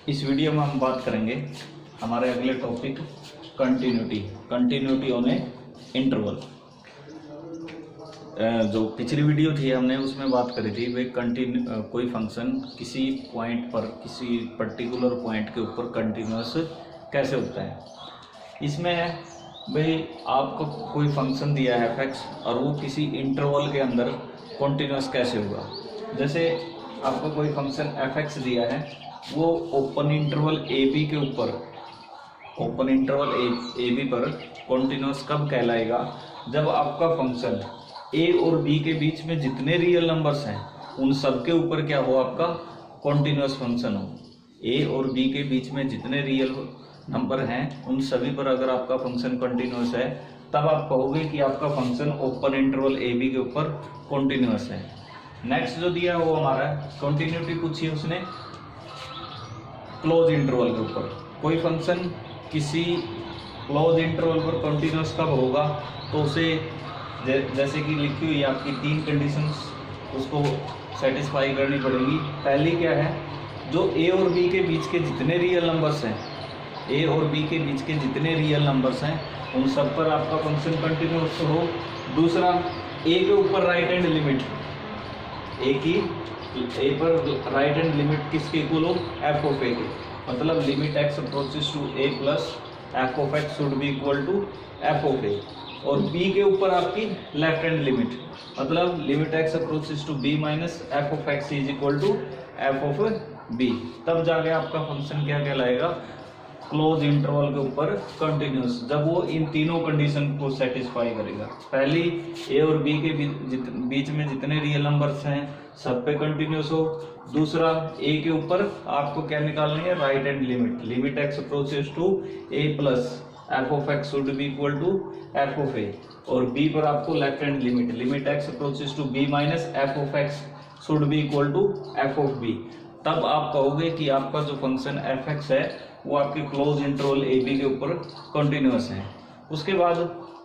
इस वीडियो में हम बात करेंगे हमारे अगले topic continuity on A interval. जो पिछली वीडियो थी हमने उसमें बात करी थी भाई कोई फंक्शन किसी पॉइंट पर किसी पर्टिकुलर पॉइंट के ऊपर कंटिन्यूअस कैसे होता है। इसमें भाई आपको कोई फंक्शन दिया है f(x) और वो किसी इंटरवल के अंदर कंटिन्यूअस कैसे होगा। जैसे आपको कोई फंक्शन f(x) दिया है, वो ओपन इंटरवल ab के ऊपर ओपन इंटरवल ए बी पर कॉन्टिन्यूस कब कहलाएगा, जब आपका फंक्शन a और b के बीच में जितने रियल नंबर्स हैं उन सब के ऊपर क्या हो, आपका कॉन्टिन्यूस फंक्शन हो। a और b के बीच में जितने रियल नंबर हैं उन सभी पर अगर आपका फंक्शन कॉन्टिन्यूस है, तब आप कहोगे कि आपका function open interval A B के ऊपर कॉन्टिन्यूस है। नेक्स्ट जो दिया है वो हमारा कॉन्टिन्यूटी पूछी है उसने क्लोज इंटरवल के ऊपर। कोई फंक्शन किसी क्लोज इंटरवल पर कंटिन्यूस कब होगा, तो उसे जैसे कि लिखी हुई आपकी 3 कंडीशंस उसको सेटिस्फाई करनी पड़ेगी। पहली क्या है, जो ए और बी के बीच के जितने रियल नंबर्स हैं ए और बी के बीच के जितने रियल नंबर्स हैं उन सब पर आपका फंक्शन कंटिन्यूस हो। दूसरा, ए के ऊपर राइट हैंड लिमिट ए पर राइट हैंड लिमिट किसके इक्वल हो, एफ ऑफ ए के, मतलब limit x approaches to A plus F of X should be equal to F of A. और बी के ऊपर आपकी लेफ्ट हैंड लिमिट, मतलब limit x approaches to B minus F of x is equal to F of B. तब जाके आपका function क्या कहलाएगा, क्लोज इंटरवल के ऊपर कंटिन्यूस, जब वो इन तीनों कंडीशन को सेटिस्फाई करेगा। पहली, ए और बी के बीच में जितने रियल नंबर्स हैं सब पे कंटिन्यूस हो। दूसरा, ए के ऊपर आपको क्या निकालनी है, right hand limit, limit x approaches to A plus F of X should be equal to F of A. और बी पर आपको left hand limit, limit x approaches to B minus F of X should be equal to F of B. तब आप कहोगे कि आपका जो function f x है वो आपके क्लोज इंटरवल ए बी के ऊपर कंटिन्यूस है। उसके बाद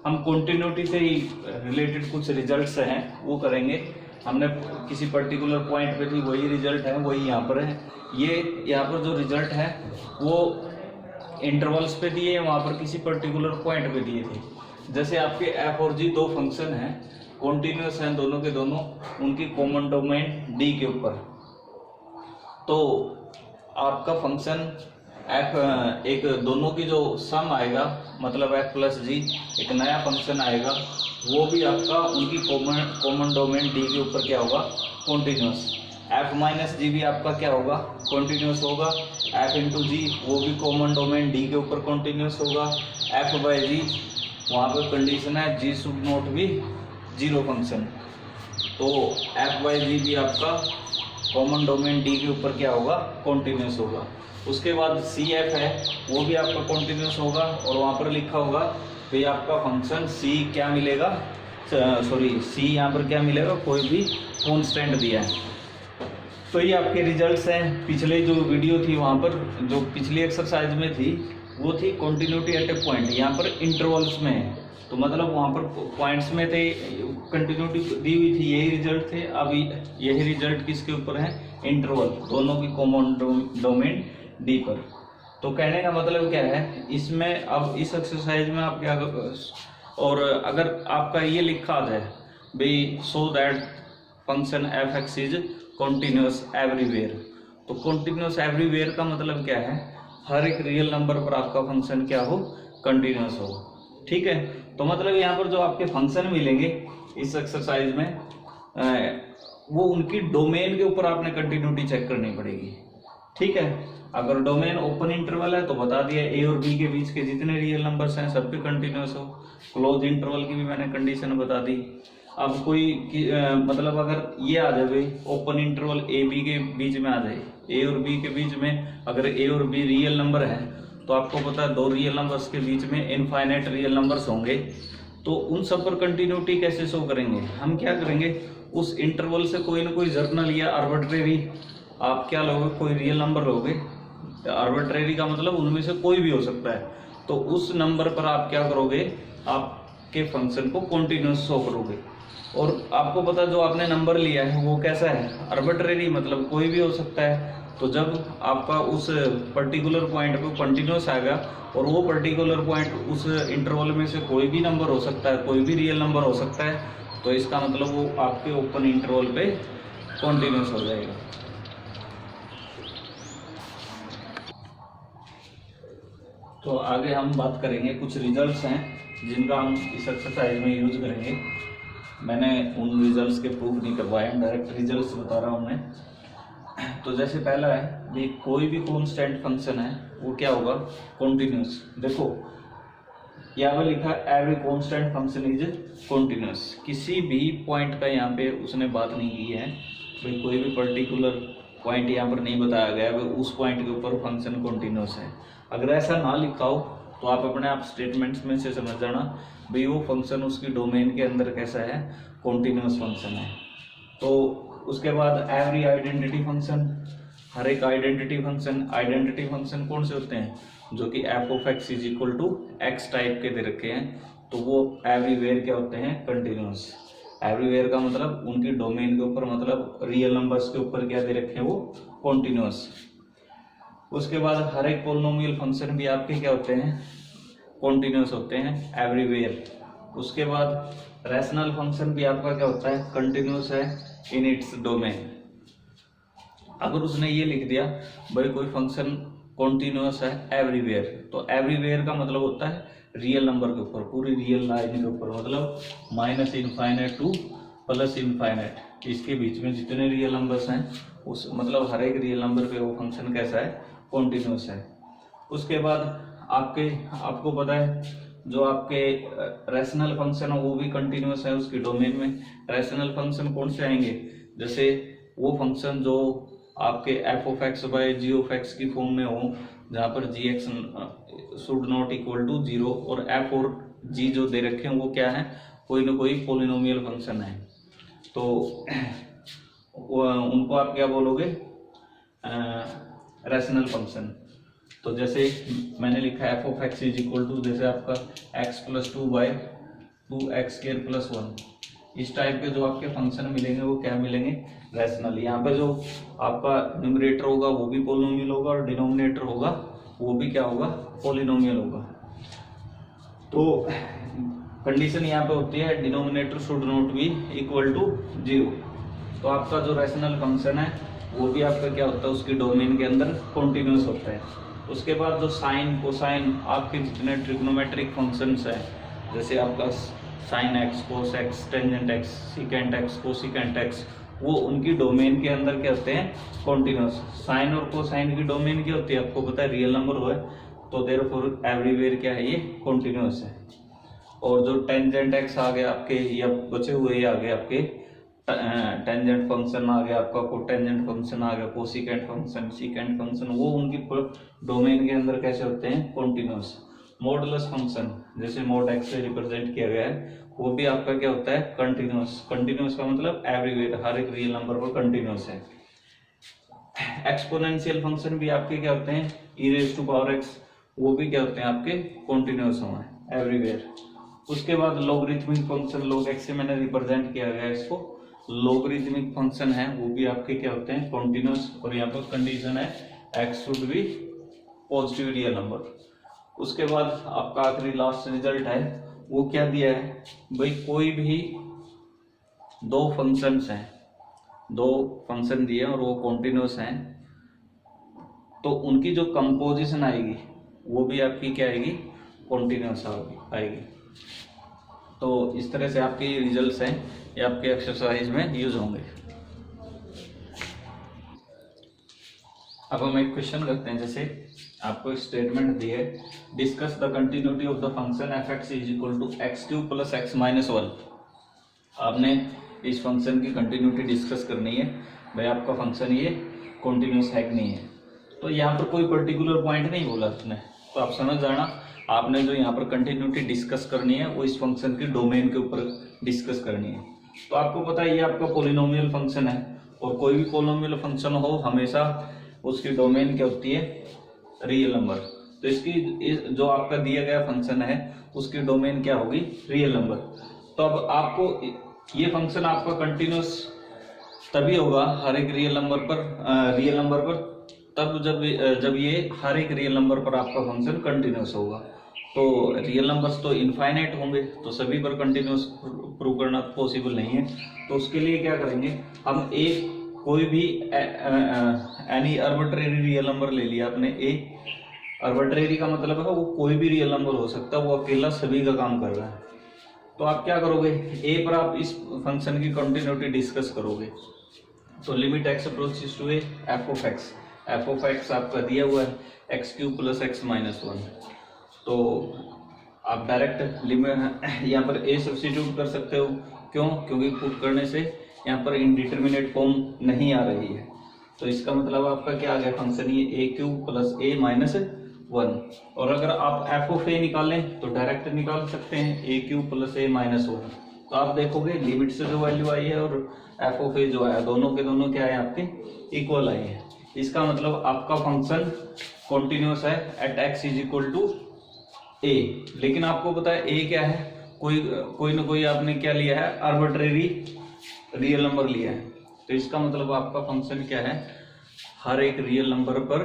हम कंटिन्यूटी से ही रिलेटेड कुछ रिजल्ट्स हैं वो करेंगे। हमने किसी पर्टिकुलर पॉइंट पे थी, वही रिजल्ट है वही यहाँ पर है। ये यहाँ पर जो रिजल्ट है वो इंटरवल्स पे दिए, वहाँ पर किसी पर्टिकुलर पॉइंट पे दिए थे। जैसे आपके एफ और जी दो फंक्शन हैं, कॉन्टिन्यूस हैं दोनों के दोनों, उनकी कॉमन डोमेन डी के ऊपर। तो आपका फंक्शन एफ एक दोनों की जो सम आएगा, मतलब एफ प्लस जी एक नया फंक्शन आएगा, वो भी आपका उनकी कॉमन डोमेन डी के ऊपर क्या होगा, कॉन्टिन्यूस। एफ माइनस जी भी आपका क्या होगा, कॉन्टिन्यूस होगा। एफ इंटू जी वो भी कॉमन डोमेन डी के ऊपर कॉन्टिन्यूस होगा। एफ बाई जी वहाँ पर कंडीशन है G should not be zero function, तो एफ बाई जी भी आपका कॉमन डोमेन डी के ऊपर क्या होगा, कॉन्टिन्यूस होगा। उसके बाद सी एफ है वो भी आपका कॉन्टिन्यूस होगा, और वहाँ पर लिखा होगा कि आपका फंक्शन सी क्या मिलेगा, सी यहाँ पर क्या मिलेगा, कोई भी कॉन्स्टेंट दिया है। तो ये आपके रिजल्ट्स हैं। पिछले जो वीडियो थी वहाँ पर जो पिछली एक्सरसाइज में थी वो थी कंटिन्यूटी एट ए पॉइंट, यहाँ पर इंटरवल्स में है, तो मतलब वहाँ पर पॉइंट्स में थे, कंटिन्यूटी दी हुई थी, यही रिजल्ट थे। अब यही रिजल्ट किसके ऊपर है, इंटरवल, दोनों की कॉमन डोमेन डी पर। तो कहने का मतलब क्या है इसमें, अब इस एक्सरसाइज में आप क्या, और अगर आपका ये लिखा है भाई so that function f x is continuous everywhere, तो कॉन्टिन्यूस एवरीवेयर का मतलब क्या है, हर एक रियल नंबर पर आपका फंक्शन क्या हो, कंटिन्यूस हो। ठीक है, तो मतलब यहाँ पर जो आपके फंक्शन मिलेंगे इस एक्सरसाइज में वो उनकी डोमेन के ऊपर आपने कंटिन्यूटी चेक करनी पड़ेगी। ठीक है, अगर डोमेन ओपन इंटरवल है तो बता दिया ए और बी के बीच के जितने रियल नंबर्स हैं सब पे कंटिन्यूस हो। क्लोज इंटरवल की भी मैंने कंडीशन बता दी। अब कोई मतलब अगर ये आ जाए भाई ओपन इंटरवल ए बी के बीच में आ जाए, ए और बी के बीच में अगर ए और बी रियल नंबर है, तो आपको पता है दो रियल नंबर्स के बीच में इनफाइनाइट रियल नंबर्स होंगे, तो उन सब पर कंटिन्यूटी कैसे शो करेंगे, हम क्या करेंगे, उस इंटरवल से कोई ना कोई जर्नल या आर्बिट्रेरी आप क्या लोगे, कोई रियल नंबर लोगे। आर्बिट्रेरी का मतलब उनमें से कोई भी हो सकता है, तो उस नंबर पर आप क्या करोगे, आपके फंक्शन को कंटिन्यूस शो करोगे। और आपको पता जो आपने नंबर लिया है वो कैसा है, आर्बिट्रेरी, मतलब कोई भी हो सकता है। तो जब आपका उस पर्टिकुलर पॉइंट पे कंटिन्यूस आएगा और वो पर्टिकुलर पॉइंट उस इंटरवल में से कोई भी नंबर हो सकता है, कोई भी रियल नंबर हो सकता है, तो इसका मतलब वो आपके ओपन इंटरवल पे कंटिन्यूस हो जाएगा। तो आगे हम बात करेंगे, कुछ रिजल्ट्स हैं जिनका हम इस एक्सरसाइज में यूज करेंगे। मैंने उन रिजल्ट्स के प्रूफ नहीं करवाए, डायरेक्ट रिजल्ट्स बता रहा हूँ मैं। तो जैसे पहला है भी, कोई भी कांस्टेंट फंक्शन है वो क्या होगा, कॉन्टिन्यूस। देखो यहाँ पे लिखा है every constant function is continuous. किसी भी पॉइंट का यहाँ पे उसने बात नहीं की है भाई, कोई भी पर्टिकुलर पॉइंट यहाँ पर नहीं बताया गया है उस पॉइंट के ऊपर फंक्शन कॉन्टिन्यूस है। अगर ऐसा ना लिखा हो तो आप अपने आप स्टेटमेंट्स में से समझ जाना भाई वो फंक्शन उसकी डोमेन के अंदर कैसा है, कॉन्टिन्यूस फंक्शन है। तो उसके बाद एवरी आइडेंटिटी फंक्शन, हर एक आइडेंटिटी फंक्शन कौन से होते हैं, जो कि f of x is equal to x type के दे रखे हैं, तो वो एवरीवेयर क्या होते हैं, कंटिन्यूस। एवरीवेयर का मतलब उनकी डोमेन के ऊपर, मतलब रियल नंबर्स के ऊपर क्या दे रखे हैं, वो कॉन्टिन्यूस। उसके बाद हर एक पोलिनोमियल फंक्शन भी आपके क्या होते हैं, कॉन्टिन्यूस होते हैं एवरीवेयर। उसके बाद रैशनल फंक्शन भी आपका क्या होता है, कंटिन्यूस है इन इट्स डोमेन। अगर उसने ये लिख दिया भाई कोई फंक्शन कॉन्टिन्यूस है एवरीवेयर, तो एवरीवेयर का मतलब होता है रियल नंबर के ऊपर, पूरी रियल लाइन के ऊपर, मतलब minus infinite two plus infinite, इसके बीच में जितने रियल नंबर्स हैं उस मतलब हर एक रियल नंबर पे वो फंक्शन कैसा है, कॉन्टिन्यूस है। उसके बाद आपको पता है जो आपके रैशनल फंक्शन है वो भी कंटिन्यूस है उसकी डोमेन में। रैशनल फंक्शन कौन से आएंगे, जैसे वो फंक्शन जो आपके F of X by G of X की फॉर्म में हो, जहाँ पर G X should not equal to 0 और एफ और जी जो दे रखे हैं वो क्या है, कोई ना कोई पोलिनोमियल फंक्शन है, तो उनको आप क्या बोलोगे, रैशनल फंक्शन। तो जैसे मैंने लिखा है f of x is equal to, जैसे आपका x plus 2 bye 2x² plus 1, इस टाइप के जो आपके फंक्शन मिलेंगे वो क्या मिलेंगे, रैशनल। यहाँ पे जो आपका न्यूमरेटर होगा वो भी पोलिनोमियल होगा और डिनोमिनेटर होगा वो भी क्या होगा, पोलिनोमियल होगा। तो कंडीशन यहाँ पे होती है denominator should not be equal to 0। तो आपका जो रैशनल फंक्शन है वो भी आपका क्या होता है, उसकी डोमेन के अंदर कॉन्टिन्यूस होता है। उसके बाद जो साइन कोसाइन आपके जितने ट्रिग्नोमेट्रिक फंक्शंस हैं, जैसे आपका sine x, cos x, tangent x, secant x, cosecant x, वो उनकी डोमेन के अंदर क्या होते हैं, कॉन्टिन्यूस। साइन और कोसाइन की डोमेन क्या होती है आपको पता है, रियल नंबर हो, तो देयरफॉर एवरीवेयर क्या है, ये कॉन्टिन्यूस है। और जो टेंजेंट एक्स आ गया आपके, या बचे हुए आ गए आपके टेंजेंट फंक्शन आ गया आपका, कोटेंजेंट फंक्शन आ गया, कोसिकेंट फंक्शन, सीकेंट फंक्शन, वो उनकी डोमेन के अंदर कैसे होते हैं, कॉन्टिन्यूस। मॉडुलस फंक्शन जैसे मॉड एक्स से रिप्रेजेंट किया गया है, वो भी आपका क्या होता है, कंटिन्यूस। कंटिन्यूस का मतलब एवरीवेयर, हर एक रियल नंबर पर कंटिन्यूस है। एक्सपोनेंशियल फंक्शन भी आपके क्या होते हैं, e raise to power x, वो भी क्या होते हैं आपके, कॉन्टिन्यूस होंगे एवरीवेयर। उसके बाद लॉगरिथमिक फंक्शन, log x से मैंने रिप्रेजेंट किया गया इसको, लॉगरिथमिक फंक्शन है वो भी आपके क्या होते हैं, कॉन्टिन्यूस। और यहाँ पर कंडीशन है x should be positive real number. उसके बाद आपका आखिरी लास्ट रिजल्ट है वो क्या दिया है भाई, कोई भी दो फंक्शंस हैं, दो फंक्शन दिए और वो कॉन्टिन्यूस हैं, तो उनकी जो कंपोजिशन आएगी वो भी आपकी क्या आएगी, कॉन्टिन्यूस आएगी। तो इस तरह से आपके ये रिजल्ट्स हैं, ये आपके एक्सरसाइज में यूज होंगे। अब हम एक क्वेश्चन करते हैं, जैसे आपको एक स्टेटमेंट दी है, discuss the continuity of the function f x is equal to x³ plus x minus 1। आपने इस फंक्शन की कंटिन्यूटी डिस्कस करनी है, भाई आपका फंक्शन ये कॉन्टिन्यूस है कि नहीं है। तो यहाँ पर कोई पर्टिकुलर पॉइंट नहीं बोला उसने, तो आप समझ जाना आपने जो यहाँ पर कंटिन्यूटी डिस्कस करनी है वो इस फंक्शन के डोमेन के ऊपर डिस्कस करनी है। तो आपको पता है ये आपका पोलिनोमियल फंक्शन है, और कोई भी पोलिनोमियल फंक्शन हो हमेशा उसकी डोमेन क्या होती है, रियल नंबर। तो इसकी जो आपका दिया गया फंक्शन है उसकी डोमेन क्या होगी, रियल नंबर। तो अब आपको ये फंक्शन आपका कंटिन्यूस तभी होगा हर एक रियल नंबर पर तब जब ये हर एक रियल नंबर पर आपका फंक्शन कंटिन्यूस होगा। तो रियल नंबर्स तो इनफाइनाइट होंगे, तो सभी पर कंटिन्यूस प्रूव करना पॉसिबल नहीं है। तो उसके लिए क्या करेंगे, हम एक कोई भी एनी आर्बिट्रेरी रियल नंबर ले लिया आपने। ए आर्बिट्रेरी का मतलब है वो कोई भी रियल नंबर हो सकता है, वो अकेला सभी का काम कर रहा है। तो आप क्या करोगे, ए पर आप इस फंक्शन की कंटिन्यूटी डिस्कस करोगे। तो limit x approaches to a f of x आपका दिया हुआ है x cube plus x minus 1। तो आप डायरेक्ट लिमिट यहाँ पर ए सब्स्टिट्यूट कर सकते हो। क्यों? क्योंकि पुट करने से यहाँ पर इनडिटरमिनेट फॉर्म नहीं आ रही है। तो इसका मतलब आपका क्या आ गया फंक्शन, ये ए क्यूब प्लस ए माइनस 1। और अगर आप एफ ऑफ ए निकालें तो डायरेक्ट निकाल सकते हैं ए क्यूब प्लस ए माइनस 1। तो आप देखोगे लिमिट से जो वैल्यू आई है और एफ ऑफ ए जो आया, दोनों के दोनों क्या है आपके इक्वल आई है। इसका मतलब आपका फंक्शन कॉन्टिन्यूस है at X is equal to A. लेकिन आपको पता है ए क्या है, कोई ना कोई आपने क्या लिया है, आर्बिट्रेरी रियल नंबर लिया है। तो इसका मतलब आपका फंक्शन क्या है, हर एक रियल नंबर पर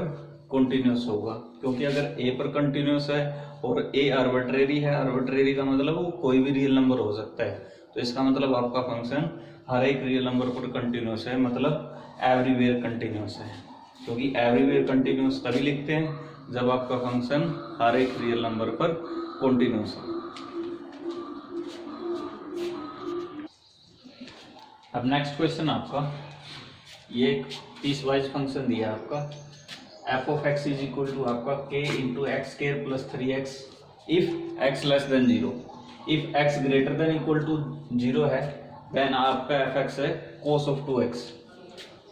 कॉन्टिन्यूस होगा। क्योंकि अगर ए पर कॉन्टिन्यूस है और ए आर्बिट्रेरी है, आर्बिट्रेरी का मतलब वो कोई भी रियल नंबर हो सकता है। तो इसका मतलब आपका फंक्शन हर एक रियल नंबर पर कंटिन्यूस है, मतलब एवरीवेयर कंटिन्यूस है। क्योंकि एवरीवेयर कंटिन्यूस तभी लिखते हैं जब आपका फंक्शन हर एक रियल नंबर पर कंटिन्यूस है। अब नेक्स्ट क्वेश्चन आपका, ये एक पीस वाइज फंक्शन दिया है आपका f of x is equal to आपका k into x square plus 3x if x less than 0। If x greater than equal to 0 है देन आपका एफ एक्स है कोस ऑफ 2x।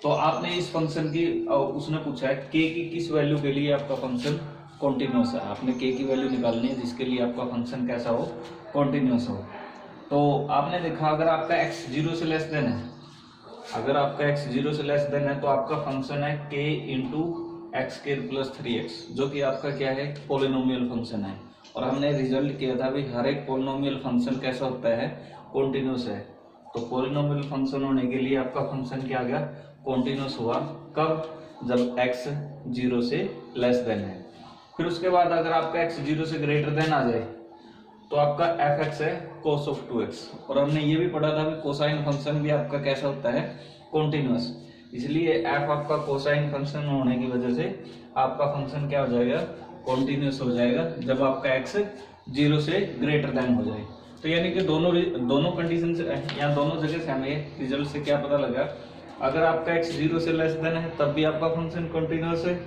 तो आपने इस फंक्शन की उसने पूछा है के की किस वैल्यू के लिए आपका फंक्शन कॉन्टिन्यूस है। आपने के की वैल्यू निकालनी है जिसके लिए आपका फंक्शन कैसा हो, कॉन्टिन्यूस हो। तो आपने देखा अगर आपका x 0 से लेस देन है, अगर आपका x 0 से लेस देन है तो आपका फंक्शन है k into x square plus 3x, जो कि आपका क्या है, पॉलिनोमियल फंक्शन है। और हमने रिजल्ट किया था भाई हर एक पॉलिनोमियल फंक्शन कैसा होता है, कॉन्टिन्यूस है। तो पॉलिनोमियल फंक्शन होने के लिए आपका फंक्शन क्या आ गया, कॉन्टिन्यूस हुआ। कब? जब x 0 से लेस देन है। फिर उसके बाद अगर आपका x 0 से ग्रेटर देन आ जाए तो आपका एफ एक्स है कोस ऑफ 2x। और हमने ये भी पढ़ा था कि कोसाइन फंक्शन भी आपका कैसा होता है, कॉन्टिन्यूस। इसलिए एफ आपका कोसाइन फंक्शन होने की वजह से आपका फंक्शन क्या हो जाएगा, कॉन्टिन्यूस हो जाएगा जब आपका x 0 से ग्रेटर देन हो जाए। तो यानी कि दोनों कंडीशन से या दोनों जगह से हमें रिजल्ट से क्या पता लगा, अगर आपका x 0 से लेस देन है तब भी आपका फंक्शन कॉन्टिन्यूस है,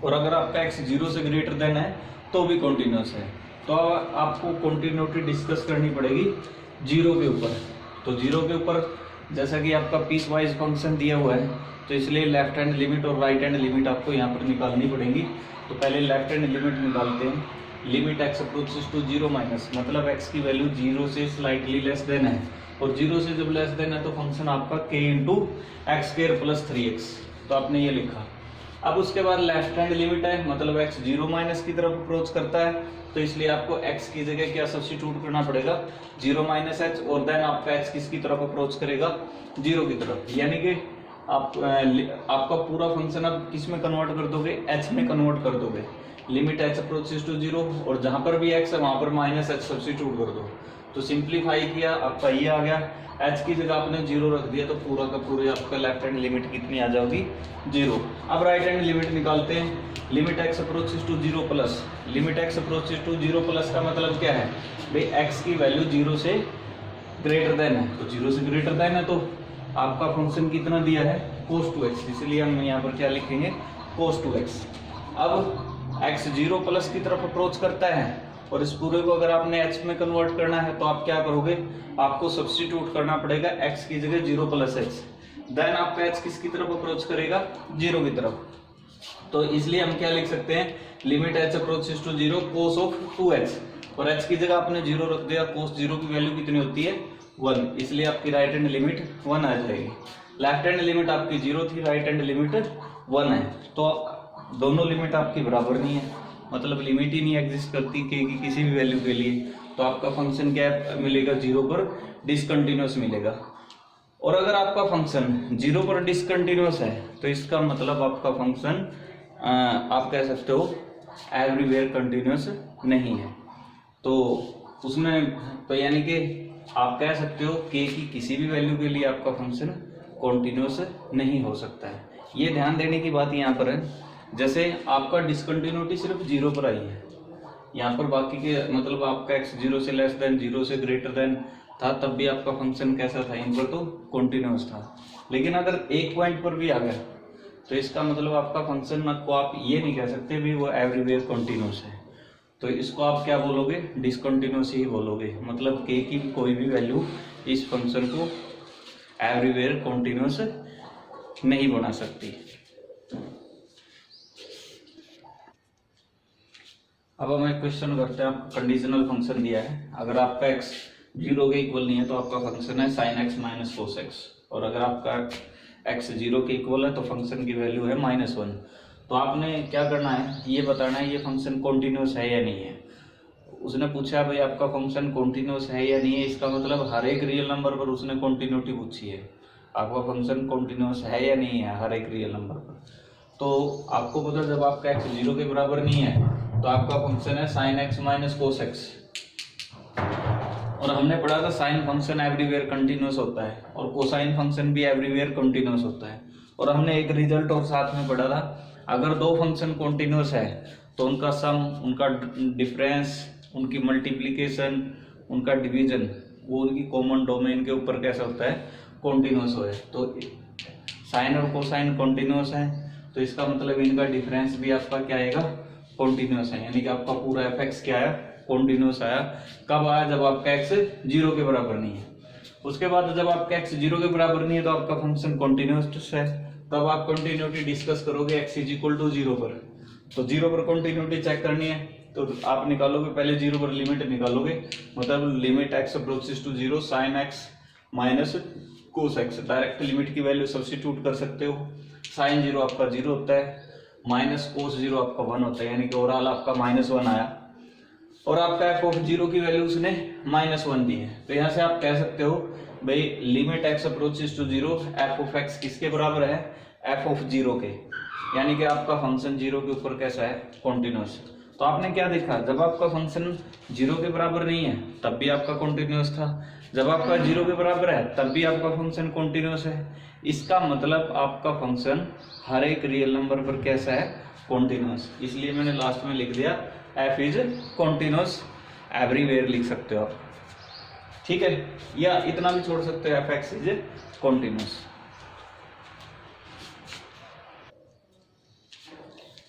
और अगर आपका x 0 से ग्रेटर देन है तो भी कॉन्टिन्यूस है। तो आपको कॉन्टिन्यूटी डिस्कस करनी पड़ेगी 0 के ऊपर। तो 0 के ऊपर जैसा कि आपका पीस वाइज फंक्शन दिया हुआ है, तो इसलिए लेफ्ट हैंड लिमिट और राइट हैंड लिमिट आपको यहाँ पर निकालनी पड़ेगी। तो पहले लेफ्ट हैंड लिमिट निकालते हैं। Limit x approaches to 0 minus, मतलब x की वैल्यू 0 से स्लाइटली लेस देन है, और 0 से जब लेस देन है तो फंक्शन आपका k into x square plus 3x। तो आपने ये लिखा। अब उसके बाद लेफ्ट हैंड लिमिट है, मतलब x 0 माइनस की तरफ अप्रोच करता है, तो इसलिए आपको x की जगह क्या सब्स्टिट्यूट करना पड़ेगा, 0 माइनस एच, और देन आपका x किसकी तरफ अप्रोच करेगा, 0 की तरफ। यानी कि आपका पूरा फंक्शन अब किस में कन्वर्ट कर दोगे, h में कन्वर्ट कर दोगे। लिमिट h अप्रोचेस टू 0, और जहां पर भी x है वहां पर माइनस h सब्स्टिट्यूट कर दो। तो सिंप्लीफाई किया, आपका ये आ गया, h की जगह आपने 0 रख दिया, तो पूरा का पूरा आपका लेफ्ट हैंड लिमिट कितनी आ जाएगी, 0। अब राइट हैंड लिमिट निकालते हैं। Limit x approaches to 0 plus, limit x approaches to 0 plus का मतलब क्या है भाई, x की वैल्यू 0 से ग्रेटर देन है, तो 0 से ग्रेटर देन है तो आपका फंक्शन कितना दिया है, cos 2x, इसलिए हम यहाँ पर क्या लिखेंगे, cos 2x। अब x 0 प्लस की तरफ अप्रोच करता है, और इस पूरे को अगर आपने h में कन्वर्ट करना है तो आप क्या करोगे, आपको सब्स्टिट्यूट करना पड़ेगा x की जगह 0 प्लस h, देन आपका h किसकी तरफ अप्रोच करेगा, 0 की तरफ। तो इसलिए हम क्या लिख सकते हैं, limit h approaches to 0 cos of 2x, और h की जगह आपने 0 रख दिया, cos 0 की वैल्यू कितनी होती है, 1, इसलिए आपकी राइट हैंड लिमिट 1 आ जाएगी। लेफ्ट हैंड लिमिट आपकी 0 थी, राइट हैंड लिमिट 1 है, तो दोनों लिमिट आपकी बराबर नहीं है, मतलब लिमिट ही नहीं एग्जिस्ट करती k की किसी भी वैल्यू के लिए। तो आपका फंक्शन क्या मिलेगा, 0 पर डिसकंटिन्यूअस मिलेगा। और अगर आपका फंक्शन 0 पर डिसकंटिन्यूअस है तो इसका मतलब आपका फंक्शन आप कह सकते हो एवरीवेयर कंटिन्यूअस नहीं है। तो उसमें तो यानी कि आप कह सकते हो k की किसी भी वैल्यू के लिए आपका फंक्शन कॉन्टिन्यूअस नहीं हो सकता है। ये ध्यान देने की बात यहाँ पर है, जैसे आपका डिसकंटिन्यूटी सिर्फ 0 पर आई है, यहाँ पर बाकी के मतलब आपका x 0 से लेस देन 0 से ग्रेटर देन था तब भी आपका फंक्शन कैसा था, इन पर तो कॉन्टिन्यूअस था। लेकिन अगर एक पॉइंट पर भी आ गया तो इसका मतलब आपका फंक्शन को आप ये नहीं कह सकते भी वो एवरीवेयर कॉन्टिन्यूअस है, तो इसको आप क्या बोलोगे, डिसकंटिन्यूअस ही बोलोगे। मतलब k की कोई भी वैल्यू इस फंक्शन को एवरीवेयर कॉन्टिन्यूअस नहीं बना सकती। अब हम एक क्वेश्चन करते हैं, आपको कंडीशनल फंक्शन दिया है, अगर आपका x 0 के इक्वल नहीं है तो आपका फंक्शन है sin x minus cos x, और अगर आपका x 0 के इक्वल है तो फंक्शन की वैल्यू है -1। तो आपने क्या करना है, ये बताना है ये फंक्शन कॉन्टिन्यूअस है या नहीं है। उसने पूछा भाई आपका फंक्शन कॉन्टिन्यूअस है या नहीं है, इसका मतलब हर एक रियल नंबर पर उसने कॉन्टिन्यूटी पूछी है, आपका फंक्शन कॉन्टिन्यूअस है या नहीं है हर एक रियल नंबर पर। तो आपको पता जब आपका x 0 के बराबर नहीं है तो आपका फंक्शन है sin x minus cos x, और हमने पढ़ा था साइन फंक्शन एवरीवेयर कंटिन्यूअस होता है और कोसाइन फंक्शन भी एवरीवेयर कंटिन्यूअस होता है। और हमने एक रिजल्ट और साथ में पढ़ा था, अगर दो फंक्शन कंटिन्यूअस है तो उनका सम, उनका डिफरेंस, उनकी मल्टीप्लिकेशन, उनका डिवीजन वो उनकी कॉमन डोमेन के ऊपर कैसा होता है, कॉन्टिन्यूअस हो है। तो साइन और कोसाइन कॉन्टिन्यूअस है तो इसका मतलब इनका डिफरेंस भी आपका क्या आएगा, कॉन्टिन्यूअस है, यानी कि आपका पूरा fx क्या आया, कॉन्टिन्यूअस आया। कब आया, जब आपका x 0 के बराबर नहीं है। उसके बाद जब आपका x 0 के बराबर नहीं है तो आपका फंक्शन कॉन्टिन्यूअस है, तब आप कंटिन्यूटी डिस्कस करोगे x इज इक्वल टू 0 पर। तो 0 पर कंटिन्यूटी चेक करनी है तो आप निकालोगे, पहले 0 पर लिमिट निकालोगे, मतलब limit x approaches to 0 sin x minus cos x, direct limit की वैल्यू सब्स्टिट्यूट कर सकते हो। sin 0 आपका 0 होता है, माइनस कोस 0 आपका 1 होता है, यानी कि ओवरऑल आपका -1 आया, और आपका f ऑफ 0 की वैल्यू उसने -1 दी है। तो यहाँ से आप कह सकते हो भाई limit x approaches to 0 f of x किसके बराबर है, f ऑफ 0 के, यानी कि आपका फंक्शन 0 के ऊपर कैसा है, कॉन्टिन्यूअस। तो आपने क्या देखा, जब आपका फंक्शन 0 के बराबर नहीं है तब भी आपका कॉन्टिन्यूअस था, जब आपका 0 के बराबर है तब भी आपका फंक्शन कॉन्टिन्यूअस है। इसका मतलब आपका फंक्शन हर एक रियल नंबर पर कैसा है, कॉन्टिन्यूअस। इसलिए मैंने लास्ट में लिख दिया f इज कॉन्टिन्यूअस एवरीवेयर, लिख सकते हो आप, ठीक है, या इतना भी छोड़ सकते हो fx इज कॉन्टिन्यूअस।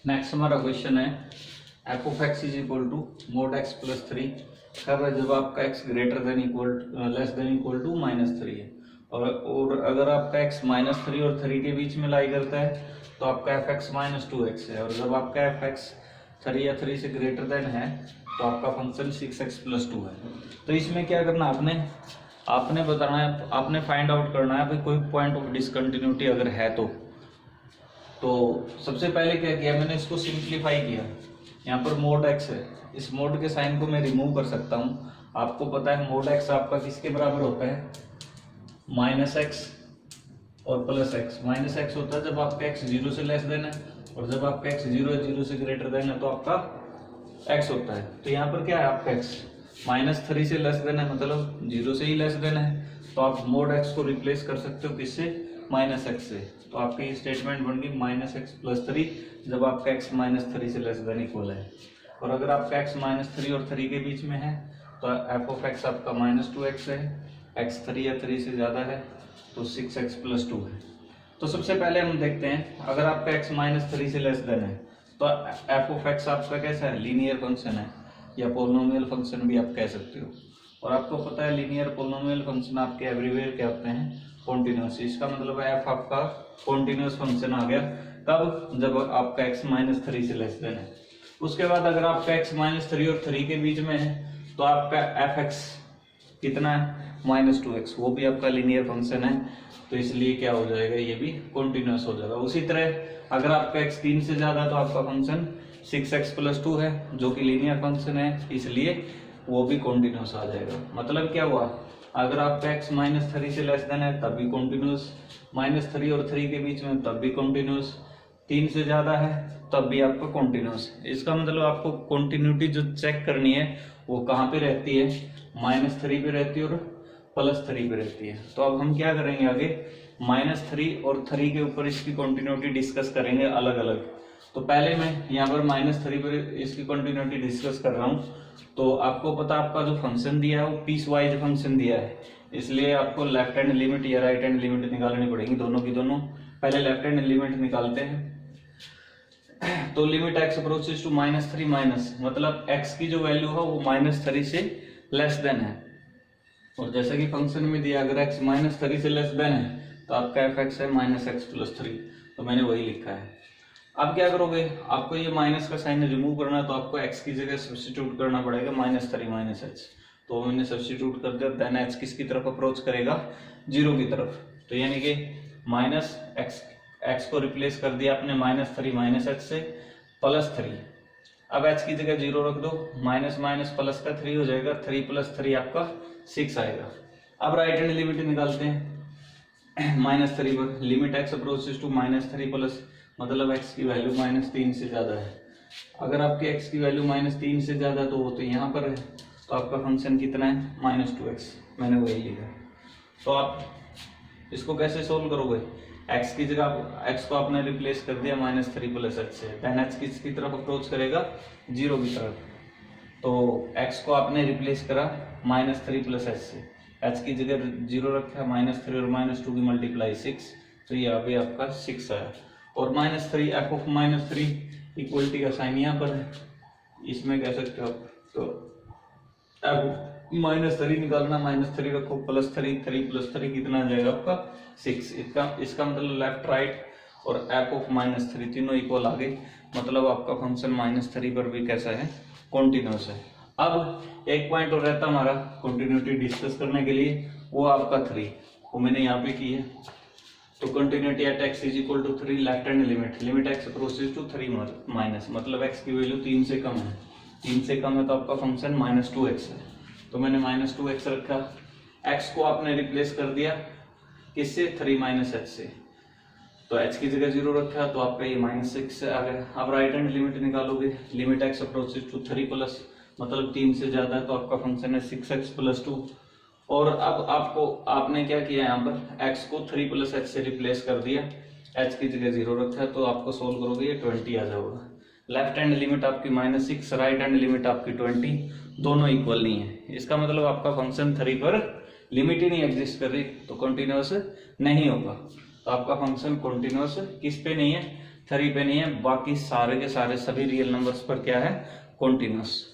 नेक्स्ट हमारा क्वेश्चन है f of x is equal to mod x plus 3, कब है, जब आपका x greater than equal less than equal to -3 है, और अगर आपका x -3 और 3 के बीच में लाई करता है तो आपका fx -2x है, और जब आपका fx 3 या 3 से ग्रेटर देन है तो आपका फंक्शन 6x प्लस 2 है। तो इसमें क्या करना आपने बताना है, आपने फाइंड आउट करना है भाई कोई पॉइंट ऑफ डिसकंटिन्यूटी अगर है तो सबसे पहले क्या किया, मैंने इसको सिंप्लीफाई किया। यहाँ पर मोड x है, इस मोड के साइन को मैं रिमूव कर सकता हूँ। आपको पता है मोड x आपका किसके बराबर होता है, -x और प्लस x। -x होता है जब आपका x 0 से लेस देन है, और जब आपका x 0 से ग्रेटर देन है तो आपका x होता है। तो यहाँ पर क्या है आपका x -3 से लेस देन है, मतलब 0 से ही लेस देन है, तो आप मोड x को रिप्लेस कर सकते हो किससे, -x से। तो आपकी स्टेटमेंट बन गई -x प्लस 3 जब आपका x -3 से लेस देन इक्वल है, और अगर आपका x -3 और 3 के बीच में है तो f ऑफ x आपका -2x है, x 3 या 3 से ज़्यादा है तो 6x प्लस 2 है। तो सबसे पहले हम देखते हैं, अगर आपका x -3 से लेस देन है तो f ऑफ x आपका कैसा है, लीनियर फंक्शन है, या पोलिनोमियल फंक्शन भी आप कह सकते हो। और आपको पता है लीनियर पोलिनोमियल फंक्शन आपके एवरीवेयर क्या होते हैं, कॉन्टिन्यूअस। इसका मतलब है f आपका कॉन्टिन्यूअस फंक्शन आ गया, कब, जब आपका x -3 से लेस देन है। उसके बाद अगर आपका x -3 और 3 के बीच में है तो आपका fx कितना है, -2x, वो भी आपका लीनियर फंक्शन है, तो इसलिए क्या हो जाएगा, ये भी कॉन्टिन्यूअस हो जाएगा। उसी तरह अगर आपका x 3 से ज्यादा है तो आपका फंक्शन 6x प्लस 2 है जो कि लीनियर फंक्शन है, इसलिए वो भी कॉन्टिन्यूअस आ जाएगा। मतलब क्या हुआ, अगर आपका x -3 से लेस देन है तब भी कॉन्टिन्यूस, -3 और 3 के बीच में तब भी कॉन्टिन्यूस, 3 से ज्यादा है तब भी आपका कॉन्टिन्यूस। इसका मतलब आपको कॉन्टिन्यूटी जो चेक करनी है वो कहाँ पे रहती है, -3 पे रहती है और +3 पे रहती है। तो अब हम क्या करेंगे आगे, -3 और 3 के ऊपर इसकी कॉन्टिन्यूटी डिस्कस करेंगे अलग अलग। तो पहले मैं यहाँ पर -3 पर इसकी कॉन्टिन्यूटी डिस्कस कर रहा हूँ। तो आपको पता आपका जो फंक्शन दिया है वो पीस वाइज फंक्शन दिया है, इसलिए आपको लेफ्ट हैंड लिमिट या राइट हैंड लिमिट निकालनी पड़ेगी, दोनों की दोनों। पहले लेफ्ट हैंड लिमिट निकालते हैं। तो limit x approaches to -3 minus, मतलब x की जो वैल्यू है वो -3 से लेस देन है। और जैसा कि फंक्शन में दिया अगर x -3 से लेस देन है तो आपका fx है -x+3, तो मैंने वही लिखा है। अब क्या करोगे, आपको ये माइनस का साइन रिमूव करना है तो आपको x की जगह सब्स्टिट्यूट करना पड़ेगा -3 - h। तो मैंने सब्स्टिट्यूट कर दिया, देन h किसकी तरफ अप्रोच करेगा, 0 की तरफ। तो यानी कि -x को रिप्लेस कर दिया आपने -3 - h से +3। अब h की जगह 0 रख दो, माइनस माइनस प्लस का 3 हो जाएगा, 3 + 3 आपका 6 आएगा। अब राइट हैंड लिमिट निकालते हैं -3 पर। Limit x approaches to -3 plus, मतलब x की वैल्यू -3 से ज्यादा है। अगर आपके x की वैल्यू -3 से ज्यादा तो वो तो यहाँ पर है, तो आपका फंक्शन कितना है, -2x, मैंने वही लिखा है। तो आप इसको कैसे सोल्व करोगे, x की जगह x को आपने रिप्लेस कर दिया -3 + h से, देन h किसकी तरफ अप्रोच करेगा, 0 की तरफ। तो x को आपने रिप्लेस करा -3 + h से, h की जगह 0 रखा, -3 और -2 की मल्टीप्लाई 6, तो ये अभी आपका 6 आया। और -3 f ऑफ -3 इक्वलिटी का साइन यहाँ पर है, इसमें कह सकते हो आप। तो f -3 निकालना, -3 रखो, +3, 3 + 3 कितना आ जाएगा आपका 6। इसका मतलब लेफ्ट राइट और f ऑफ -3 तीनों इक्वल आ गए, मतलब आपका फंक्शन -3 पर भी कैसा है, कॉन्टिन्यूस है। अब एक पॉइंट और रहता हमारा कॉन्टिन्यूटी डिस्कस करने के लिए, वो आपका 3, वो मैंने यहाँ पे की है। तो continuity at x = 3, left hand limit x approaches to 3 minus, मतलब x की वैल्यू 3 से कम है, 3 से कम है तो आपका फंक्शन -2x है। तो मैंने -2x रखा, x को आपने रिप्लेस कर दिया किससे, 3 - h से, तो h की जगह 0 रखा तो आपका ये -6 आ गया। अब राइट हैंड लिमिट निकालोगे, limit x approaches to 3 plus, मतलब 3 से ज्यादा है तो आपका फंक्शन है 6x + 2। और अब आपने क्या किया, यहाँ पर x को 3 + h से रिप्लेस कर दिया, h की जगह 0 रखा है, तो आपको सोल्व करोगे ये 20 आ जाएगा। लेफ्ट हैंड लिमिट आपकी -6, राइट हैंड लिमिट आपकी 20, दोनों इक्वल नहीं है। इसका मतलब आपका फंक्शन 3 पर लिमिट ही नहीं एग्जिस्ट कर रही, तो कंटिन्यूअस नहीं होगा। तो आपका फंक्शन कंटिन्यूअस किस पे नहीं है, 3 पे नहीं है, बाकी सारे के सारे सभी रियल नंबर्स पर क्या है, कंटिन्यूअस।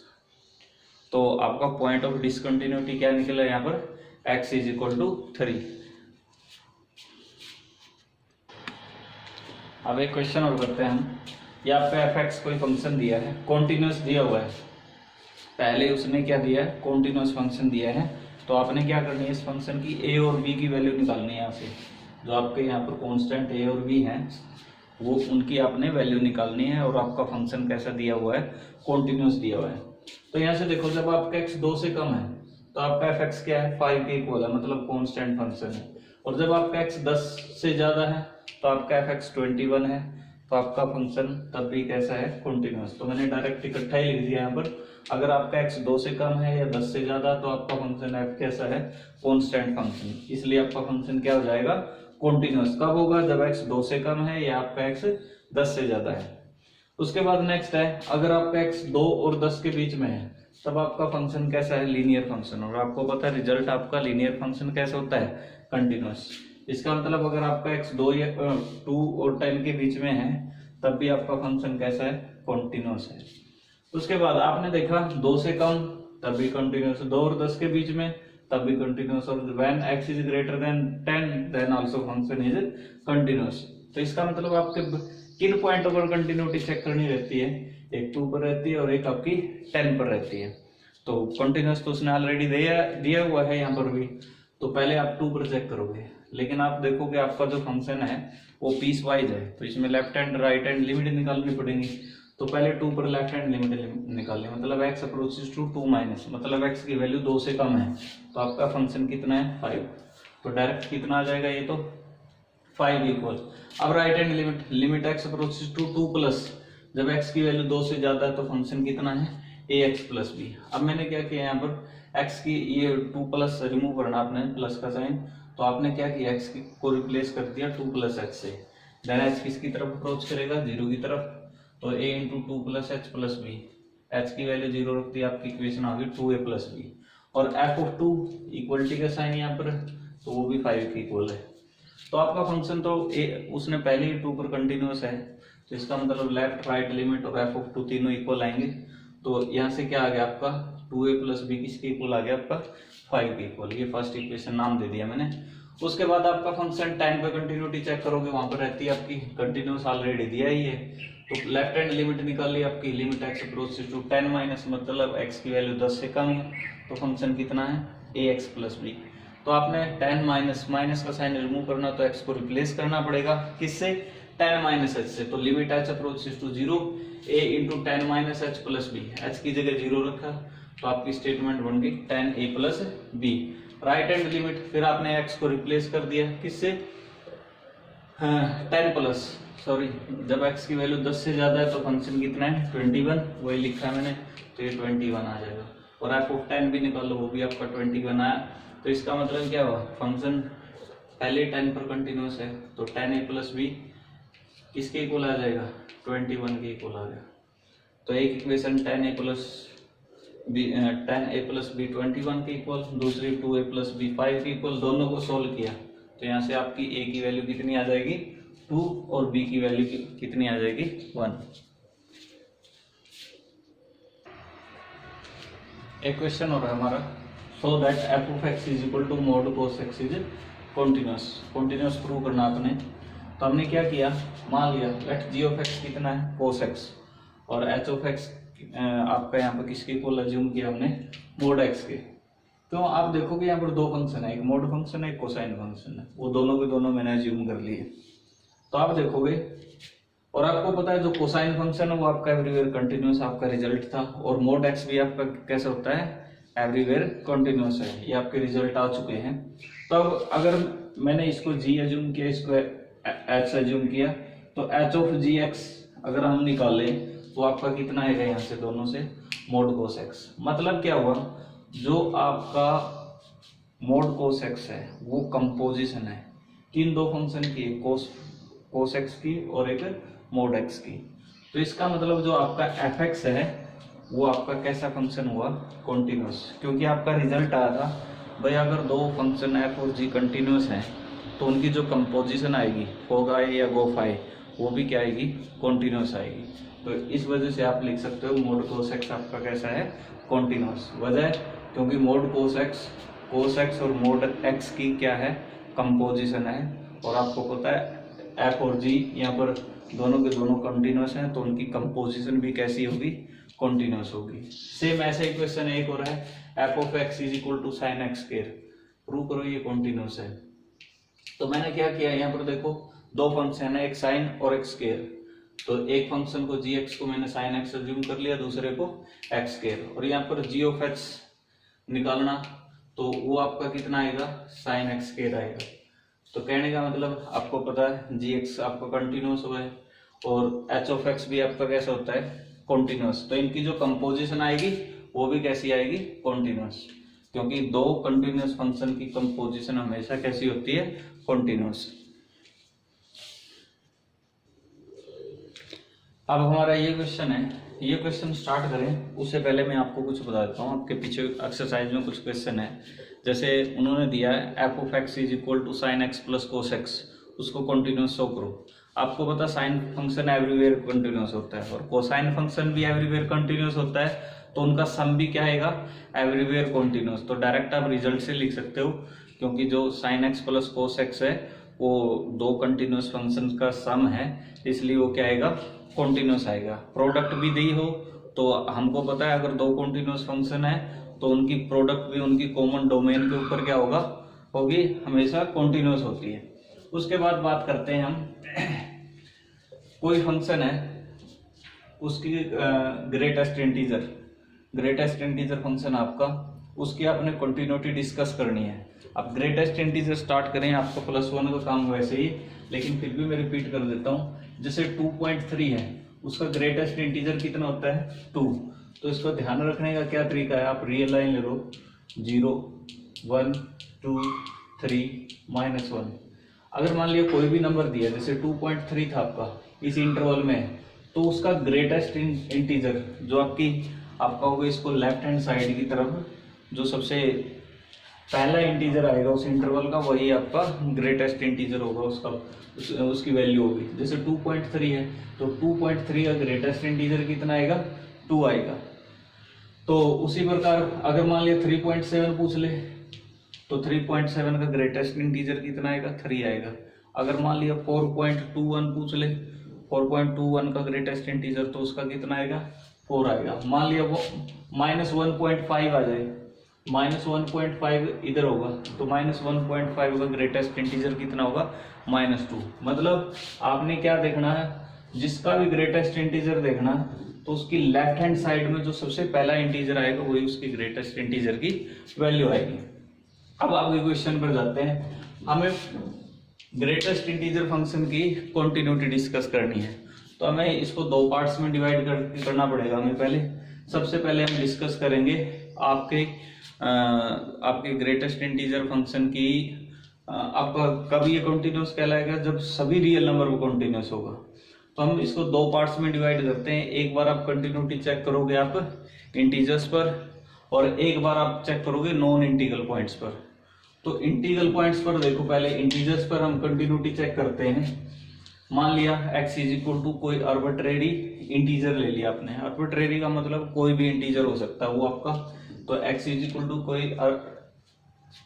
तो आपका पॉइंट ऑफ डिसकंटिन्यूटी क्या निकला यहाँ पर, x = 3। अब एक क्वेश्चन और करते हैं हम। ये आपका fx कोई फंक्शन दिया है, कॉन्टिन्यूअस दिया हुआ है, पहले उसने क्या दिया है, कॉन्टिन्यूअस फंक्शन दिया है। तो आपने क्या करनी है, इस फंक्शन की a और b की वैल्यू निकालनी है। यहाँ से जो आपके यहाँ पर कांस्टेंट a और b हैं, वो उनकी आपने वैल्यू निकालनी है। और आपका फंक्शन कैसा दिया हुआ है, कॉन्टिन्यूअस दिया हुआ है। तो यहाँ से देखो, जब आपका x 2 से कम है तो आपका fx क्या है, 5 के इक्वल है, मतलब कांस्टेंट फंक्शन है। और जब आपका x 10 से ज्यादा है तो आपका fx 21 है, तो आपका फंक्शन तब भी कैसा है, कॉन्टिन्यूअस। तो मैंने डायरेक्ट इकट्ठा ही लिख दिया यहाँ पर। अगर आपका x 2 से कम है या 10 से ज्यादा तो आपका फंक्शन f कैसा है, कांस्टेंट फंक्शन, इसलिए आपका फंक्शन क्या हो जाएगा, कॉन्टिन्यूअस। कब होगा, जब x 2 से कम है या आपका x 10 से ज्यादा है। उसके बाद नेक्स्ट है, अगर आपका x 2 और 10 के बीच में है तब आपका फंक्शन कैसा है, लीनियर फंक्शन। और आपको पता है रिजल्ट आपका लीनियर फंक्शन कैसे होता है, कंटिन्यूअस। इसका मतलब अगर आपका x 2 और 10 के बीच में है तब भी आपका फंक्शन कैसा है, कॉन्टिन्यूअस है। उसके बाद आपने देखा 2 से कम तब भी कंटिन्यूअस, 2 और 10 के बीच में तब भी कंटिन्यूअस, और when x > 10 then also function is continuous. तो इसका मतलब आपके किन पॉइंटों पर कंटिन्यूटी चेक करनी रहती है, एक 2 पर रहती है और एक आपकी 10 पर रहती है। तो कंटिन्यूअस तो उसने ऑलरेडी दिया हुआ है यहाँ पर भी, तो पहले आप 2 पर चेक करोगे। लेकिन आप देखोगे आपका जो फंक्शन है वो पीस वाइज है, तो इसमें left hand right hand limit निकालनी पड़ेगी। तो पहले 2 पर लेफ्ट हैंड लिमिट निकालिए, मतलब x अप्रोचेस टू 2 माइनस, मतलब x की वैल्यू 2 से कम है, तो आपका फंक्शन कितना है 5, तो डायरेक्ट कितना आ जाएगा ये, तो 5 इक्वल। अब right hand limit x approaches to 2 plus, जब x की वैल्यू 2 से ज्यादा है तो फंक्शन कितना है ax प्लस b। अब मैंने क्या किया यहाँ पर x की ये 2 प्लस रिमूव करना आपने प्लस का साइन, तो आपने क्या किया x को रिप्लेस कर दिया 2 प्लस एच से, देन h किसकी तरफ अप्रोच करेगा 0 की तरफ, तो a into 2 plus h plus b, h की वैल्यू 0 रख दी, आपकी इक्वेशन आ गई 2a प्लस बी, और f ऑफ 2 इक्वलिटी का साइन यहाँ पर, तो वो भी 5 के इक्वल है। तो आपका फंक्शन तो उसने पहले ही 2 पर कंटिन्यूअस है, तो इसका मतलब लेफ्ट राइट लिमिट और f ऑफ 2 तीनों इक्वल आएंगे, तो यहाँ से क्या आ गया आपका 2a प्लस बी किसके इक्वल आ गया आपका 5 के इक्वल, ये फर्स्ट इक्वेशन नाम दे दिया मैंने। उसके बाद आपका फंक्शन 10 पे कंटिन्यूटी चेक करोगे, वहां पर रहती है आपकी कंटिन्यूअस, ऑलरेडी दिया ही है, तो लेफ्ट हैंड लिमिट निकाल ली आपकी, limit x approaches to 10 minus, मतलब x की वैल्यू 10 से कम है, तो फंक्शन कितना है ax प्लस बी। तो आपने 10 माइनस का साइन रिमूव करना, तो x को रिप्लेस करना पड़ेगा किससे 10 माइनस h से, तो limit h approaches to 0 a into 10 minus h plus b, h की जगह 0 रखा, तो आपकी स्टेटमेंट बन गई 10a plus b। Right hand limit फिर आपने x को रिप्लेस कर दिया किससे 10 प्लस, सॉरी जब x की वैल्यू 10 से ज्यादा है तो फंक्शन कितना है 21, वही लिखा है मैंने, तो ये 21 आ जाएगा, और f ऑफ 10 भी निकालो, वो भी आपका 21 आया, तो इसका मतलब क्या हुआ फंक्शन पहले 10 पर कंटिन्यूअस है, तो 10a प्लस बी किसके इक्वल आ जाएगा 21 के इक्वल आ गया। तो एक इक्वेशन 10a प्लस बी 21 के इक्वल, दूसरी 2a प्लस बी 5 के इक्वल, दोनों को सोल्व किया, तो यहाँ से आपकी a की वैल्यू कितनी आ जाएगी 2 और b की वैल्यू कितनी आ जाएगी 1। एक क्वेश्चन हो रहा है हमारा, so that f of x is equal to mod cos x is continuous prove करना आपने। तो हमने क्या किया, मान लिया लेट g ऑफ x कितना है cos x, और h ऑफ x आपका यहाँ पर किसके इक्वल अज्यूम किया हमने मोड x के। तो आप देखोगे यहाँ पर दो फंक्शन है, एक मोड फंक्शन है एक कोसाइन फंक्शन है, वो दोनों के दोनों मैंने अज्यूम कर लिए। तो आप देखोगे, और आपको पता है जो कोसाइन फंक्शन है वो आपका एवरीवेयर कंटिन्यूअस आपका रिजल्ट था, और मोड x भी आपका कैसे होता है एवरीवेयर कंटिन्यूअस है, ये आपके रिजल्ट आ चुके हैं। तो अब अगर मैंने इसको g अज्यूम किया, इसको h अज्यूम किया, तो h ऑफ gx अगर हम निकालें तो आपका कितना आएगा यहाँ से दोनों से मोड cos x। मतलब क्या हुआ, जो आपका मोड cos x है वो कंपोजिशन है किन दो फंक्शन की, cos x की और एक मोड x की। तो इसका मतलब जो आपका fx है वो आपका कैसा फंक्शन हुआ कॉन्टिन्यूअस, क्योंकि आपका रिजल्ट आया था भाई अगर दो फंक्शन f और g कंटिन्यूअस हैं तो उनकी जो कंपोजिशन आएगी फोग आए या गोफ आए वो भी क्या आएगी कॉन्टिन्यूअस आएगी। तो इस वजह से आप लिख सकते हो मोड cos x आपका कैसा है कॉन्टिन्यूअस। वजह क्योंकि मोड cos x और मोड x की क्या है कंपोजिशन है, और आपको पता है f और g यहाँ पर दोनों के दोनों कंटिन्यूअस हैं, तो उनकी कंपोजिशन भी कैसी होगी कॉन्टिन्यूअस होगी। सेम ऐसे इक्वेशन एक हो रहा है f of x is equal to sine x square, prove करो ये कॉन्टिन्यूअस है। तो मैंने क्या किया यहाँ पर देखो दो फंक्शन है, एक साइन और एक स्क्वायर, तो एक फंक्शन को gx को मैंने sin x अज्यूम कर लिया, दूसरे को x स्क्वायर, और यहाँ पर g ऑफ x निकालना तो वो आपका कितना आएगा sin x स्क्वायर आएगा। तो कहने का मतलब आपको पता है gx आपका कंटिन्यूअस हुआ है और h ऑफ x भी आपका कैसा होता है कॉन्टिन्यूअस, तो इनकी जो कंपोजिशन आएगी वो भी कैसी आएगी कॉन्टिन्यूअस, क्योंकि दो कंटिन्यूअस फंक्शन की कंपोजिशन हमेशा कैसी होती है कॉन्टिन्यूअस। अब हमारा ये क्वेश्चन है, ये क्वेश्चन स्टार्ट करें उससे पहले मैं आपको कुछ बता देता हूँ। आपके पीछे एक्सरसाइज में कुछ क्वेश्चन है, जैसे उन्होंने दिया है f of x is equal to sine x plus cos x, उसको कंटिन्यूअस शो करो। आपको पता साइन फंक्शन एवरीवेयर कंटिन्यूअस होता है और कोसाइन फंक्शन भी एवरीवेयर कंटिन्यूअस होता है, तो उनका सम भी क्या आएगा एवरीवेयर कंटिन्यूअस। तो डायरेक्ट आप रिजल्ट से लिख सकते हो, क्योंकि जो sine x plus cos x है वो दो कंटिन्यूअस फंक्शन का सम है, इसलिए वो क्या आएगा कॉन्टिन्यूअस आएगा। प्रोडक्ट भी दी हो तो हमको पता है अगर दो कॉन्टिन्यूअस फंक्शन है तो उनकी प्रोडक्ट भी उनकी कॉमन डोमेन के ऊपर क्या होगी हमेशा कॉन्टिन्यूअस होती है। उसके बाद बात करते हैं हम कोई फंक्शन है उसकी ग्रेटेस्ट इंटीजर फंक्शन आपका, उसकी आपने कंटिन्यूटी डिस्कस करनी है। अब ग्रेटेस्ट इंटीजर स्टार्ट करें, आपका +1 का काम वैसे ही, लेकिन फिर भी मैं रिपीट कर देता हूँ। जैसे 2.3 है, उसका ग्रेटेस्ट इंटीजर कितना होता है 2, तो इसको ध्यान रखने का क्या तरीका है, आप रियल लाइन ले लो 0 1 2 3 -1। अगर मान लिया कोई भी नंबर दिया, जैसे 2.3 था आपका, इस इंटरवल में, तो उसका ग्रेटेस्ट इंटीजर जो आपका होगा, इसको लेफ्ट हैंड साइड की तरफ जो सबसे पहला इंटीजर आएगा उस इंटरवल का, वही आपका ग्रेटेस्ट इंटीजर होगा, उसकी वैल्यू होगी। जैसे 2.3 है, तो 2.3 का ग्रेटेस्ट इंटीजर कितना आएगा 2 आएगा। तो उसी प्रकार अगर मान लिया 3.7 पूछ ले, तो 3.7 का ग्रेटेस्ट इंटीजर कितना आएगा 3 आएगा। अगर मान लिया 4.21 पूछ ले, 4.21 का ग्रेटेस्ट इंटीजर, तो उसका कितना आएगा 4 आएगा। मान लिया वो -1.5 आ जाए, -1.5 इधर होगा, तो -1.5 का ग्रेटेस्ट इंटीजर कितना होगा -2। मतलब आपने क्या देखना है, जिसका भी ग्रेटेस्ट इंटीजर देखना है, तो उसकी लेफ्ट हैंड साइड में जो सबसे पहला इंटीजर आएगा वही उसकी ग्रेटेस्ट इंटीजर की वैल्यू आएगी। अब आपके क्वेश्चन पर जाते हैं, हमें ग्रेटेस्ट इंटीजर फंक्शन की कंटिन्यूटी डिस्कस करनी है, तो हमें इसको 2 पार्ट्स में डिवाइड करना पड़ेगा। हमें सबसे पहले हम डिस्कस करेंगे आपके ग्रेटेस्ट इंटीजर फंक्शन की, आपका कब ये कंटिन्यूस कहलाएगा, जब सभी रियल नंबर वो कंटिन्यूस होगा। तो हम इसको 2 पार्ट्स में डिवाइड करते हैं। एक बार आप कंटिन्यूटी चेक करोगे आप इंटीजर्स पर, और एक बार आप चेक करोगे नॉन इंटीग्रल पॉइंट्स पर। तो इंटीग्रल पॉइंट्स पर देखो, पहले इंटीजर्स पर हम कंटिन्यूटी चेक करते हैं। मान लिया x = कोई आर्बिट्रेरी इंटीजर ले लिया आपने। आर्बिट्रेरी का मतलब कोई भी इंटीजर हो सकता है वो आपका, तो x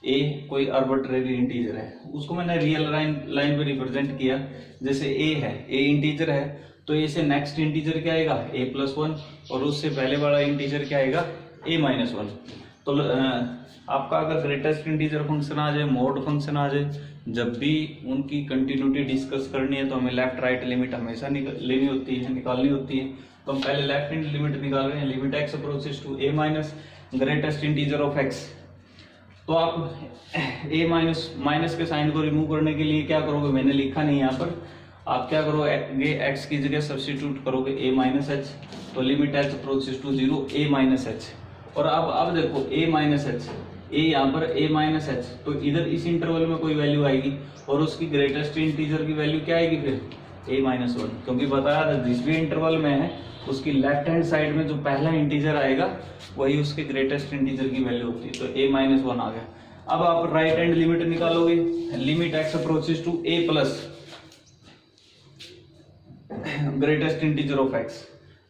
= कोई आर्बिट्रेरी इंटीजर है, उसको मैंने रियल लाइन पे रिप्रेजेंट किया। जैसे a है, a इंटीजर है, तो a से नेक्स्ट इंटीजर क्या आएगा a+1, और उससे पहले वाला इंटीजर क्या आएगा a-1। तो आपका अगर ग्रेटेस्ट इंटीजर फंक्शन आ जाए, मॉड फंक्शन आ जाए, जब भी उनकी कंटिन्यूटी डिस्कस करनी है, तो हमें लेफ्ट राइट लिमिट हमेशा निकालनी होती है। तो हम पहले लेफ्ट हैंड लिमिट निकाल रहे हैं, limit x approaches to a minus greatest integer of x। तो आप a माइनस के साइन को रिमूव करने के लिए क्या करोगे, मैंने लिखा नहीं यहाँ पर, आप क्या करोगे, x की जगह सब्स्टिट्यूट करोगे a-h, तो limit h approaches to 0 a-h। और अब देखो a-h, a यहाँ पर a-h, तो इधर इस इंटरवल में कोई वैल्यू आएगी, और उसकी ग्रेटेस्ट इंटीजर की वैल्यू क्या आएगी फिर a-1, क्योंकि बताया था जिस भी इंटरवल में है उसकी लेफ्ट हैंड साइड में जो पहला इंटीजर आएगा वही उसके ग्रेटेस्ट इंटीजर की वैल्यू होती है। तो a-1 आ गया। अब आप राइट हैंड लिमिट निकालोगे, limit x approaches to a plus greatest integer of x।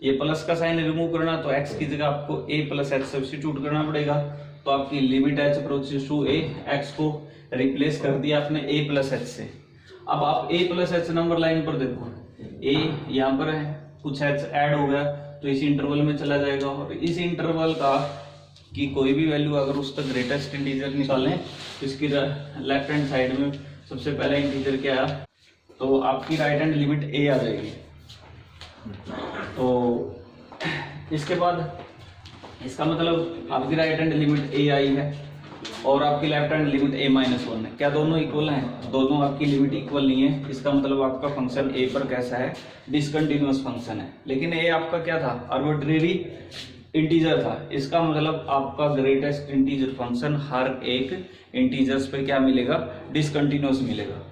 ये प्लस का साइन रिमूव करना, तो x की जगह आपको a+h सब्स्टिट्यूट करना पड़ेगा। तो आपकी limit h approaches to a, x को रिप्लेस कर दिया आपने a+h से। अब आप a+h नंबर लाइन पर देखो, a यहाँ पर है, कुछ h ऐड हो गया तो इस इंटरवल में चला जाएगा, और इस इंटरवल का की कोई भी वैल्यू अगर उसका ग्रेटेस्ट इंटीजर निकालें, तो इसकी लेफ्ट हैंड साइड में सबसे पहला इंटीजर क्या आया, तो आपकी राइट हैंड लिमिट a आ जाएगी। तो इसके बाद इसका मतलब आपकी राइट हैंड लिमिट a आई है, और आपकी लेफ्ट हैंड लिमिट a-1 है। क्या दोनों इक्वल हैं? दोनों आपकी लिमिट इक्वल नहीं है। इसका मतलब आपका फंक्शन a पर कैसा है, डिसकंटिन्यूअस फंक्शन है। लेकिन a आपका क्या था, आर्बिट्रेरी इंटीजर था। इसका मतलब आपका ग्रेटेस्ट इंटीजर फंक्शन हर एक इंटीजर्स पे क्या मिलेगा, डिसकंटिन्यूअस मिलेगा।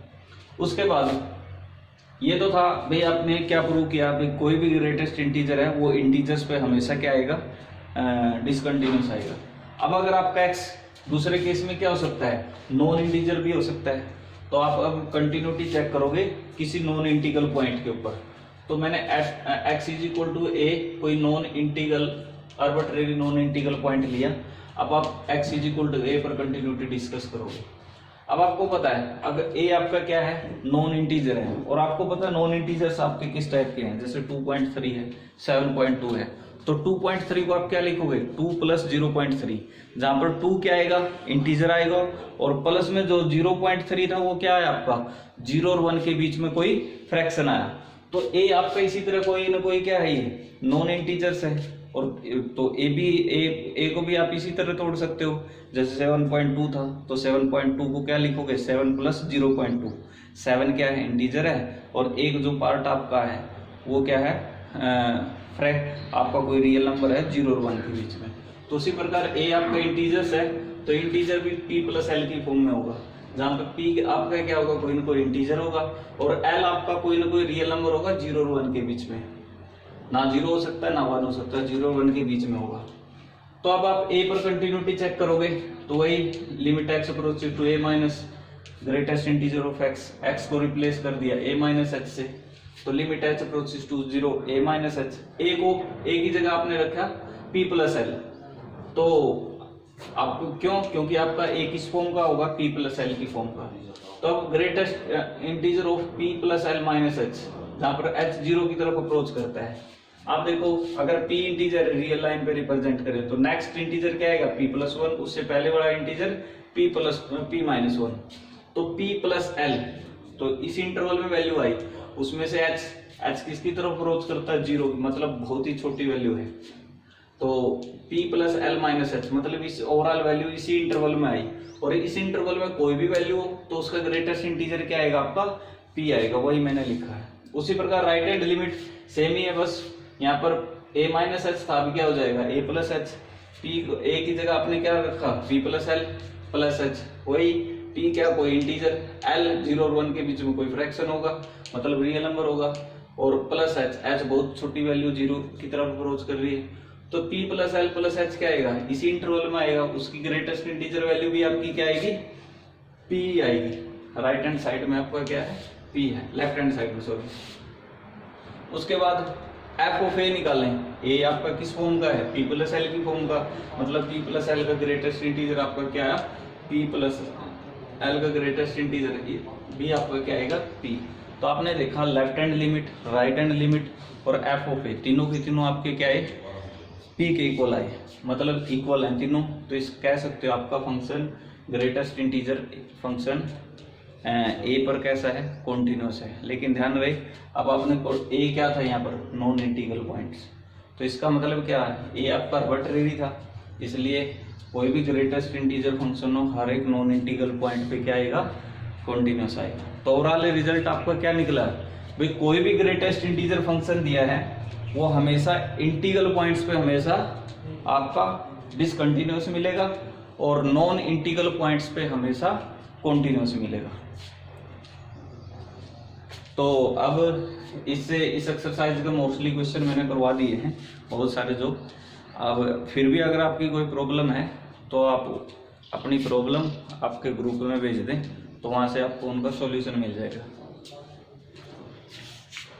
उसके बाद ये तो था भाई, आपने क्या प्रूव किया भाई, कोई भी ग्रेटेस्ट इंटीजर है वो इंटीजर्स पे हमेशा क्या आएगा, डिसकंटिन्यूअस आएगा। अब अगर आपका x दूसरे केस में क्या हो सकता है, नॉन इंटीजर भी हो सकता है। तो आप अब कंटिन्यूटी चेक करोगे किसी नॉन इंटीग्रल पॉइंट के ऊपर। तो मैंने x = a कोई non integral arbitrary non integral point लिया। अब आप x = a पर कंटिन्यूटी डिस्कस करोगे। अब आपको पता है अगर a आपका क्या है, नॉन इंटीजर है, और आपको पता है नॉन इंटीजर्स आपके किस टाइप के हैं, जैसे 2.3 है, 7.2 है। तो 2.3 को आप क्या लिखोगे, 2 + 0.3, जहां पर 2 क्या आएगा, इंटीजर आएगा, और प्लस में जो 0.3 था वो क्या है आपका 0 और 1 के बीच में कोई फ्रैक्शन आया। तो ए आपका इसी तरह कोई ना कोई क्या है, ये नॉन इंटीजर्स है, और तो ए भी ए को भी आप इसी तरह तोड़ सकते हो। जैसे 7.2 था तो 7.2 को क्या लिखोगे, 7 + 0.2। 7 क्या है, इंटीजर है, और एक जो पार्ट आपका है वो क्या है, आपका कोई रियल नंबर है 0 और 1 के बीच में। तो उसी प्रकार ए आपका इंटीजर्स है तो इंटीजर भी p + l की फॉर्म में होगा, जहाँ पे p आपका क्या होगा, कोई ना कोई इंटीजर होगा, और l आपका कोई ना कोई रियल नंबर होगा 0 और 1 के बीच में। ना 0 हो सकता है ना 1 हो सकता है, 0 और 1 के बीच में होगा। तो अब आप a पर कंटिन्यूटी चेक करोगे तो वही limit x approaches to a minus greatest integer of x को रिप्लेस कर दिया a - h से, तो limit h approaches to 0 a - h, a को a की जगह आपने रखा p + l। तो आपको क्योंकि आपका a किस फॉर्म का होगा, p + l की फॉर्म का। तो अब greatest integer of p + l - h, जहां पर h 0 की तरफ अप्रोच करता है। आप देखो अगर p इंटीजर रियल लाइन पे रिप्रेजेंट करें तो नेक्स्ट इंटीजर क्या आएगा, p + 1, उससे पहले वाला इंटीजर p - 1। तो p + l, तो इस इंटरवल में वैल्यू आई, उसमें से h किसकी तरफ अप्रोच करता है, 0, मतलब बहुत ही छोटी वैल्यू है। तो p + l - h मतलब इस ओवरऑल वैल्यू इसी इंटरवल में आई, और इस इंटरवल में कोई भी वैल्यू हो तो उसका ग्रेटेस्ट इंटीजर क्या आएगा, आपका p आएगा, वही मैंने लिखा है। उसी प्रकार राइट हैंड लिमिट सेम ही है, बस यहाँ पर a - h था, अभी क्या हो जाएगा a + h, a की जगह आपने क्या रखा p + l + h, वही p क्या कोई इंटीजर, l 0 और 1 के बीच में कोई फ्रैक्शन होगा मतलब रियल नंबर होगा, और प्लस h बहुत छोटी वैल्यू 0 की तरफ अप्रोच कर रही है। तो p + l + h क्या आएगा, इसी इंटरवल में आएगा, उसकी ग्रेटेस्ट इंटीजर वैल्यू भी आपकी क्या आएगी, p आएगी। राइट हैंड साइड में आपका क्या है, p है, लेफ्ट हैंड साइड में सॉरी। उसके बाद f(a) निकालें, a आपका किस फॉर्म का है, p + l की फॉर्म का, मतलब p + l का ग्रेटेस्ट इंटीजर आपका क्या है, p + l का ग्रेटेस्ट इंटीजर भी आपका क्या आएगा, p। तो आपने देखा left hand limit, right hand limit और f(a) तीनों के तीनों आपके क्या है, p के इक्वल आए, मतलब इक्वल है तीनों। तो इस कह सकते हो आपका function greatest integer function a पर कैसा है, कॉन्टिन्यूस है। लेकिन ध्यान रहे अब आपने a क्या था यहाँ पर, नॉन इंटीग्रल पॉइंट्स, तो इसका मतलब क्या है, a आपका आर्बिट्रेरी था, इसलिए कोई भी ग्रेटेस्ट इंटीजर फंक्शन हो हर एक नॉन इंटीग्रल पॉइंट पे क्या आएगा, कॉन्टिन्यूस आएगा। तो ओवरऑल रिजल्ट आपका क्या निकला भाई, कोई भी ग्रेटेस्ट इंटीजर फंक्शन दिया है वो हमेशा इंटीग्रल पॉइंट्स पे हमेशा आपका डिसकंटिन्यूअस मिलेगा, और नॉन इंटीग्रल पॉइंट्स पे हमेशा कॉन्टिन्यूअस मिलेगा। तो अब इससे इस एक्सरसाइज के मोस्टली क्वेश्चन मैंने करवा दिए हैं बहुत सारे जो। अब फिर भी अगर आपकी कोई प्रॉब्लम है तो आप अपनी प्रॉब्लम आपके ग्रुप में भेज दें, तो वहाँ से आपको उनका सॉल्यूशन मिल जाएगा।